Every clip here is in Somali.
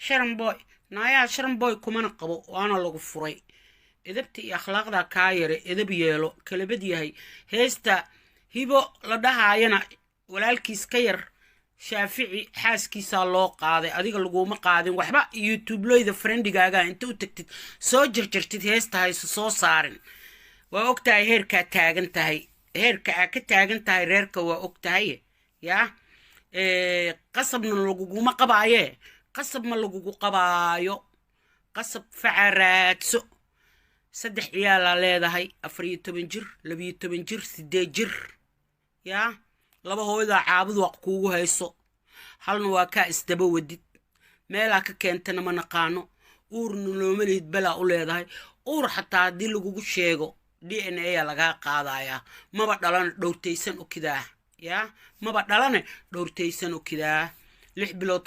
sharan boy naayaa sharan boy kumana qabo waana lagu furay edabta iyo akhlaaqda kaa yare edab yeelo kalabad yahay heesta hibo la dhahaayana walaalkiis ka yar shaafici xaaskiisa loo qaaday adiga laguma qaadin waxba youtube loyda friendigaaga inta u tagtid soo jarjartid heesta hayso soo saarin waa ogtahay heerka taagan tahay heerka ka taagan tahay reerka waa ogtahay yaa qasabna laguguma qabaaye qasab ma lagugu qabaayo qasab facaraadso saddex ciyaala leedahay 14 jir 12 jir 8 jir yaa laba hooyada caabud wax kuugu hayso halna waa ka isdaba wadid meela ka keentana ma naqaano uurna looma leed bala u leedahay uur xataa hadii lagugu sheego DNA laga qaadaya maba dhalan dhowrtaysan u kidaa yaa maba dhalan dhowrtaysan u kidaa 6 bilood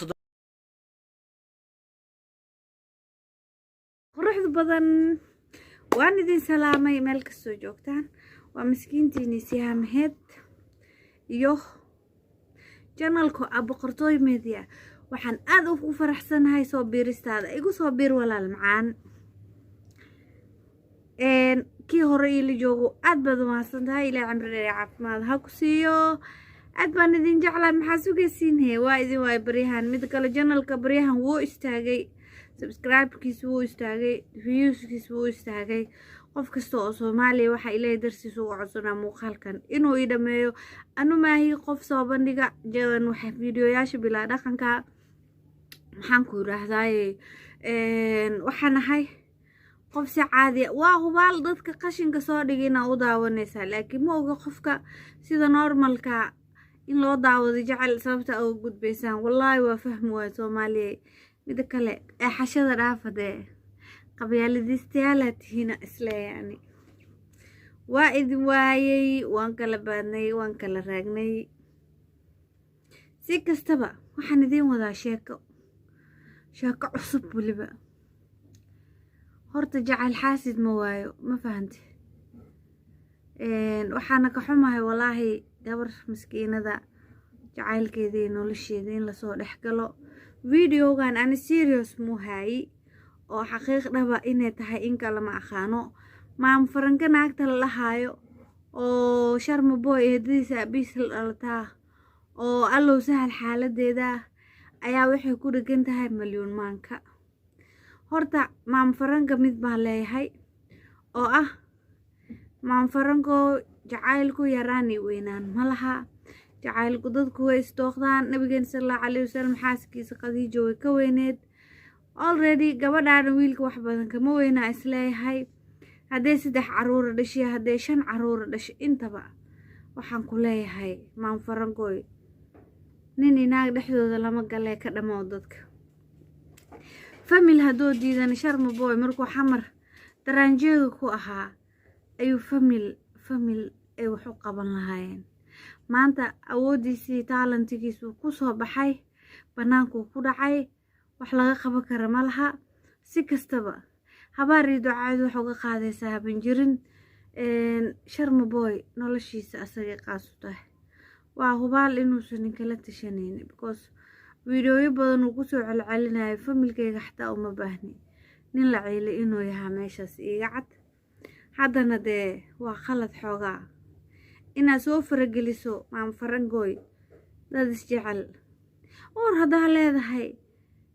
quruxda badan waan idin salaamay meel ka soo joogtaan waa miskiintiini siyaamaheed iyo channelka Boqortooy Media waxaan aad ugu faraxsanahay soo biiristaada igu soo biir walaal macaan kii hore ila joogo aad baad umahadsantahay ilaa cimri dheer caafimaad ha ku siiyo aad baan idin jeclahay maxaa sugaysiinay waa idin waay baryahan mid kale channelka baryahan wuu istaagay subscribe-kiis wuu istaagay views-kiis wuu istaagay qof kasta oo Soomaaliya waxa ilaahay darsiis ugu codsanaa muuqaalkan inuu ii dhameeyo anu maahi qof soo bandhiga jawan waxa fiidiyoyaasha bilaa dhaqanka maxaan ku raahday waxaan ahay qof si caadi waa hubaal dadka qashinka soo dhigina u daawanaysa laakiin ma oga qofka sida normalka in loo daawado jecel sababta oo gudbaysan wallahi waa fahmi waa Soomaaliya mid kale xashada dhaafade qabyaaladiistayaalaatiina isla yani waa idin waayay waan kala baadnay waan kala raagnay si kastaba waxaan idin wadaa sheeko cusub waliba horta jacayl xaasid ma waayo ma fahantay waxaana ka xumahay wallahi gabar miskiinada jacaylkeedii nolosheeda in la soo dhaxgalo videogan aan serious mu hay oo xaqiiq dhaba inay tahay in kala ma aqaano maam faranka naagta la lahaayo oo sharma boy eedadiisa bisl alta oo allow sahal xaaladeeda ayaa waxay ku dhagan tahay milyan maanka horta maam faranka mid baan leeyahay oo ah maam faranko jacaylku yaraani weynaan malaha jacaylku dadku way istooqdaan nabiga sallallahu alayhi wasallam xaaskiisa Khadiijo way ka weyneed already gabadhaan wiilka wax badan kama weynaa isleeyahay hadday 3 caruur dhashay hadday 5 caruur dhashay intaba waxaan ku leeyahay maam farankoy nin inaag dhexdooda lama galay ka dhamoo dadka family hadoo diidan sharma boy markuu xamar taraanjeedu ku ahaa ayuu family ay wax u qaban lahaayeen maanta awoodiisii talentigiisu ku soo baxay banaanku ku dhacay wax laga qaban kara malaha si kastaba habaari ducaad wax uga qaadaysaa banjirin sharma boy noloshiisa asaga qaas u tahay waa hubaal inuusan kala tashanaynin because videoyo badan uu ku soo celcelinayo familkayga xataa uma baahni nin la ciilay inuu yahay meeshaas iga cad haddana dee waa khalad xoogaa inaad soo farageliso maam farangoy dad isjecel uur haddaa leedahay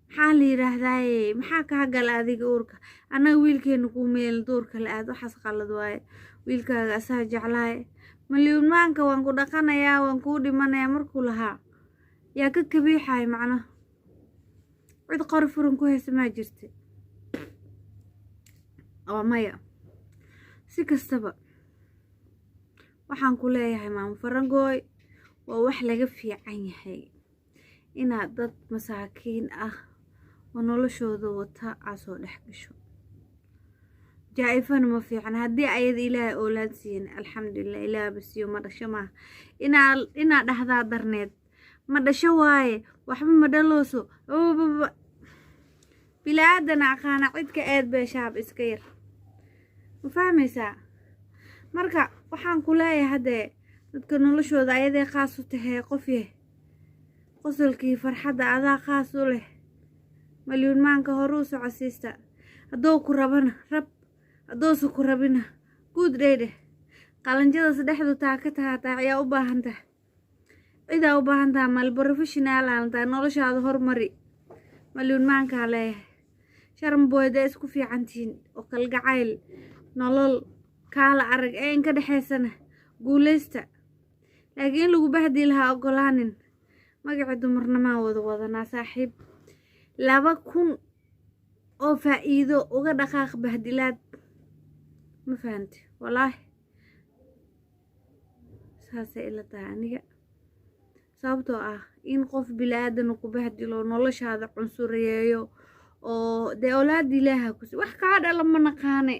maxaa la yiraahdaa maxaa ka gal adiga uurka anaga wiilkeenu ku meel duurka la aad waxaas qalad waaye wiilkaaga asaa jeclaay milyan maanka waan ku dhaqanayaa waan ku dhimanayaa markuu lahaa yaa ka kabiixay macna cid qor furan ku haysa ma jirtay oo maya si kastaba waxaan ku leeyahay maam farangoy waa wax laga fiican yahay inaad dad masaakiin ah oo noloshooda wata soo dhex gasho jaaifan ma fiican haddii ayad ilaahay oolaad siin alxamdulillah ilaahay basiyo ma dhasho ma ina dhahdaa darneed ma dhasho waaye waxba ma dhalooso bilaadan aqaana cidka eed bee shaab iska yar ma fahmaysaa marka waxaan ku leeyahay hadee dadka noloshooda ayadee qaas u tahay qof qosolkii farxadda adaa qaas u leh مليون مانك هروس عسيستا هدو كربنا رب هدو سكربنا قود ريده qalanjada saddexdu taakataha taaciya u baahantahay cidaa u baahantaha mal professional aantaa noloshaada hormari maliyuun maankaa leeyahay sharan boyda isku fiicantihiin oo kalgacayl nolol kaala arag ee inka dhexaysana guuleysta laakiin lagu bahdii lahaa ogolaanin magaca dumarnamaa wadanaa saaxiib 2,000 oo faa'iido uga dhaqaaq bahdilaad ma fahanti wallaahi saasay ila tahay aniga sababtoo ah in qof bilaadan ku bahdilo noloshaada cunsureeyo oo de awlaad ilaaha ku wax ka dhala ma naqaane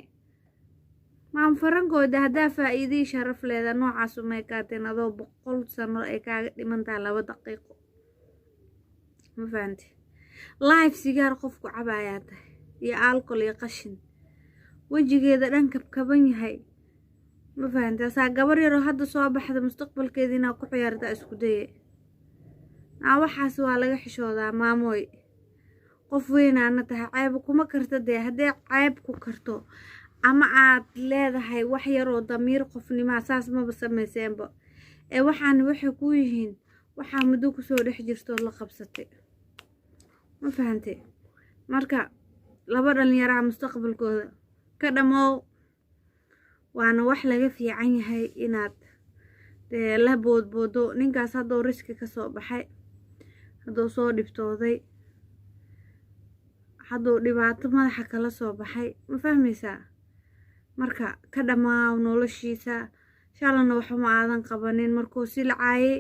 maan farankooda hadaa faa'iidii sharaf leeda noocaas uma ekaateen adoo 100 sano ay kaaga dhimantaa 2 daqiiqo ma fahanti life sigaar qofku cabayaa tahay iyo alcohol iyo qashin wajigeeda dhan kabkaban yahay ma fahantaa saa gabar yar oo hadda soo baxda mustaqbalkeedina ku ciyaarta isku day waxaas waa laga xishoodaa maamooy qof weyn aan tahay ceeb kuma karto de hadee ceeb ku karto ama aad leedahay wax yar oo damiir qofnimo asaas ma sameyseenba ee waxaan waxay ku yihiin waxa muddo ku soo dhex jirto la qabsatay ma fahantay marka laba dhalinyaro mustaqbalkooda ka dhamoo waana wax laga fiican yahay inaad la boodboodo ninkaas hadoo riski ka soo baxay hadoo soo dhibtooday hadoo dhibaato madaxa kala soo baxay ma fahmaysaa marka ka dhamaa noloshiisa shalana wax ma aadan qabanin markuu silcaayay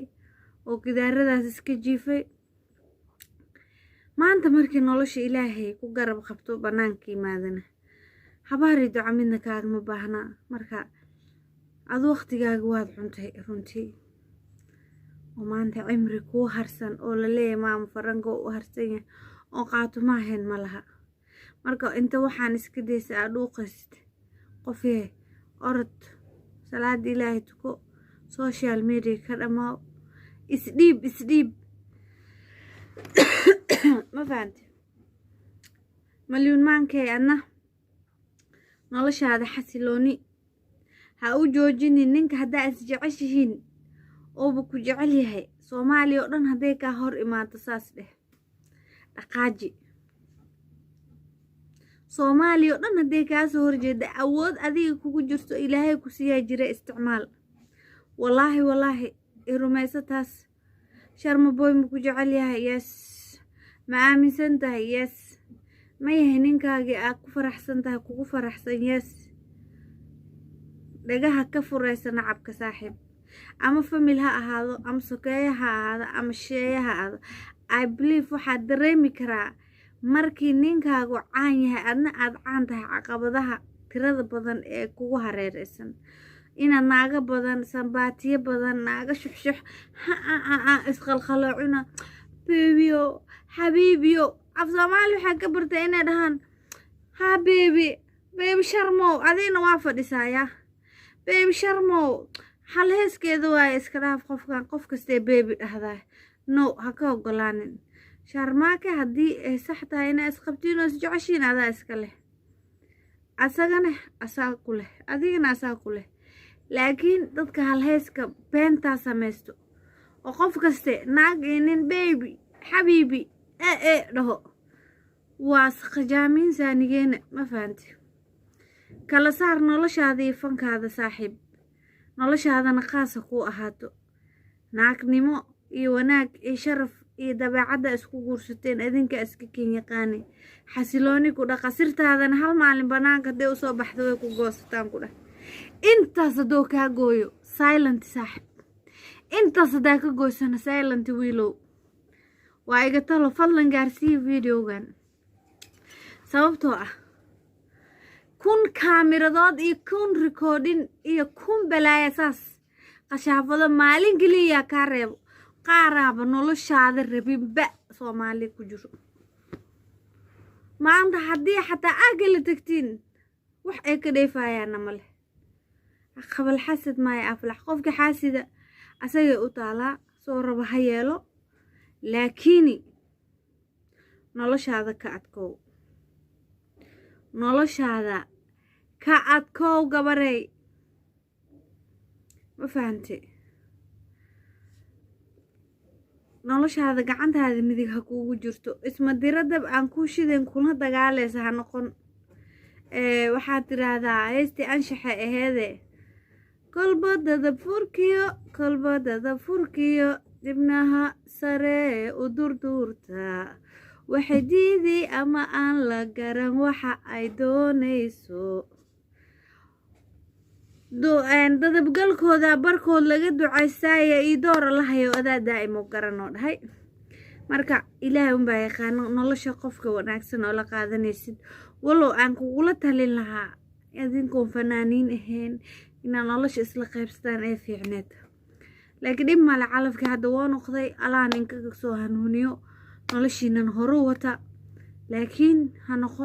oo gidaaradaas iska jiifay maanta markii nolosha ilaahay ku garab qabto banaankii maadana habaari duco midna kaagama baahna marka ad waqtigaaga waad cuntay runtii oo maanta cimri kuu harsan oo la leeyahay maama farango u harsan yahay oo qaato ma ahayn ma laha marka inta waxaan iska daysa aad dhuuqaysid qofee orod salaad ilaahay tuko social media ka dhamaa isdhiib ma fahanti maliyuun maankay adna noloshaada xasilooni ha u joojinin ninka haddaa is jeceshihiin ooba ku jecel yahay Soomaaliya oo dhan haday ka hor imaado saas dheh dhaqaaji Soomaaliya oo dhan haday ka soo horjeeda awood adiga kugu jirto ilaahay ku siyaa jira isticmaal wallaahi irumaysataas sharma boy ma ku jecel yahay yes ma aaminsan tahay yes ma yahay ninkaagii aad ku faraxsan tahay kugu faraxsan yes dhagaha ka furaysan cabka saaxiib ama family ha ahaado ama sokeeya ha ahaado ama sheeya ha ahaado I believe waxaad dareemi karaa markii ninkaagu caan yahay adna aad caan tahay caqabadaha tirada badan ee kugu hareeraysan ina naaga badan sambaatiye badan naaga shuxshuux isqalqaloocina beebiyo xabiibiyo af Soomaali waxa ka bartay inay dhahaan ha beebi sharmo adina waa fadhisaaya beebi sharmo hal heeskeedu waa iska dhaaf qofkan qof kasta beebi dhahdaa no ha ka ogolaanin sharmaaka hadii ay sax tahay inay isqabtiin oo isjeceshiin adaa iska leh asagana asaa ku leh adigana asaa ku leh laakiin dadka hal heeska beenta sameesto oo qof kasta naaginin baby habibi dhaho waas khajaamin saanigeena ma fahanti kala saar noloshaada iyo fankaada saaxiib noloshaadana qaasa ku ahaato naagnimo iyo wanaag iyo sharaf iyo dabeecadda isku guursateen adinka iska yaqaani xasilooni ku dhaqa sirtaadana hal maalin banaanka hadday u soo baxdo way ku goosataan ku dhah intaas hadoo kaa gooyo silent saaxiib intaas hadaa ka gooysana silent wiilow waa iga talo fadlan gaarsii videogan sababtoo ah 1,000 kaamiradood iyo 1,000 recording iyo 1,000 balaaya saas qashaafado maalin kaliya ka reebo qaaraaba noloshaada rabinba Soomaali ku jiro maanta haddii xataa aagala tagtiin wax ay ka dheefaayaan male qabal xasad ma ay aflax qofka xaasida asaga u taala soo raba ha yeelo laakiin noloshaada ka adkow noloshaada ka adkow gabarey ma fahantay noloshaada gacantaada midig ha kuugu jirto isma diradab aan kuu shidayn kuna dagaaleysa ha noqon waxaad tiraahdaa heystii anshaxa aheede kolba dadab furkiyo dibnaha sare u durduurta waxay diiday ama aan la garan waxa ay doonayso dadabgalkooda barkood laga ducaysaaye ii doora lahayo adaa daa'imo garanoo dhahay marka ilaahay unbaa yaqaano nolosha qofka wanaagsan oo la qaadanaysid walow aan kugula talin lahaa adinkoon fanaaniin ahayn inaa nolosha isla qaybsataan ee fiicneed laakiin dhib male calafkii hadda waa noqday allah ninka soo hanuuniyo noloshiinan horu wata laakiin ha noqon